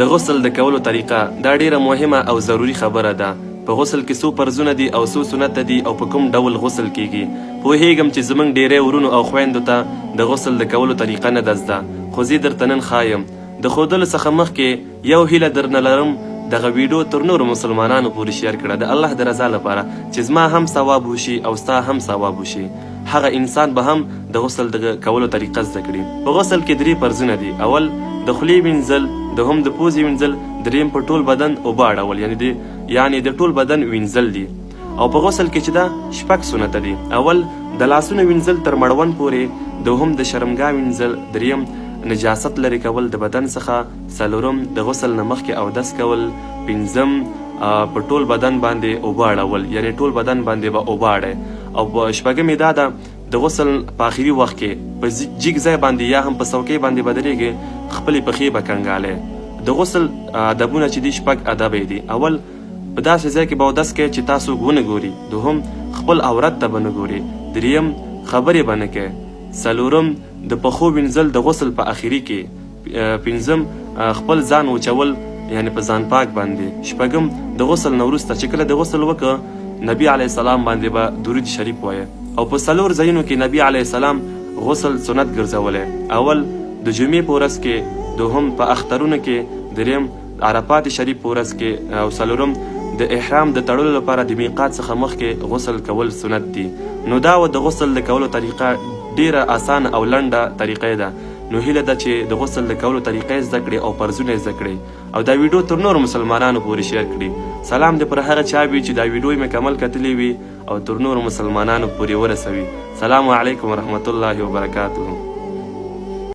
د غسل د کولو طریقه دا ډیره مهمه او ضروری خبره ده. په غسل کې څو فرضونه دي او څو سنت دي او په کوم ډول غسل کیږي. پوهیږم چې زمونږ ډیری ورونو او خویندو ته د غسل د کولو طریقه نه ده زده، خو زه درته نن ښایم. د ښودلو څخه مخکې یو هیله درنه لرم، دغه ویډیو تر نورو مسلمانانو پورې شیر کړه د الله د رضا لپاره، چې زما هم ثواب وشي او ستا هم ثواب وشي. هغه انسان به هم د غسل د کولو طریقه زده کړي. په غسل کې 3 فرضونه دي. اول د خولې وینځل، دوهم د پوزې وینځل، دریم په ټول بدن اوبه اړول، یعنی د ټول بدن وینځل دي. او په غسل کې چې دا 6 سنت دي. اول د لاسونو وینځل تر مړوند پورې، دوهم د شرمګا وینځل، دریم نجاست لرې کول د بدن څخه، څلورم د غسل نه مخکې اودس کول، پنځم په ټول بدن باندې اوبه اړول، یعنی ټول بدن باندې به اوبه اړئ. او شپږم یې دا ده د غسل په آخري وخت کې په جګ ځای باندې یا هم په څوکۍ باندې به درېږئ، خپلې پښې به کنګالئ. د غسل ادبونه چې دي 6 ادب دي. اول په داسې ځای کې به اودس کوئ چې تاسو ونه ګوري، دوهم خپل عورت ته به نه ګوري، دریم خبرې به نه کوئ، څلورم د پښو وینځل د غسل په آخري کې، پنځم خپل ځان وچول یعنی په ځان پاک باندې، شپږم د غسل نه وروسته چې کله د غسل وکړه نبی علیه السلام باندې به درود شریف وایه. او په 4 ځایونو کې نبی علیه السلام غسل سنت ګرځولی. اول د جمعې په ورځ کې، دوهم په اخترونو کې، دریم عرفات شریف په ورځ کې، او څلورم د احرام د تړلو لپاره د میقات څخه مخکې غسل کول سنت دي. نو دا د غسل د کولو طریقه ډیره اسانه او لنډه طریقه ده. نو هیله ده چې د غسل د کولو طریقې زده کړئ او فرضونه زده کړئ او دا ویډیو تر نورو مسلمانانو پورې شیر کړي. سلام دې پر هغه چا وي چې دا ویډیو مې کمل کتلی وي او تر نورو مسلمانانو پورې ورسوي. سلام علیکم ورحمت الله وبرکاته.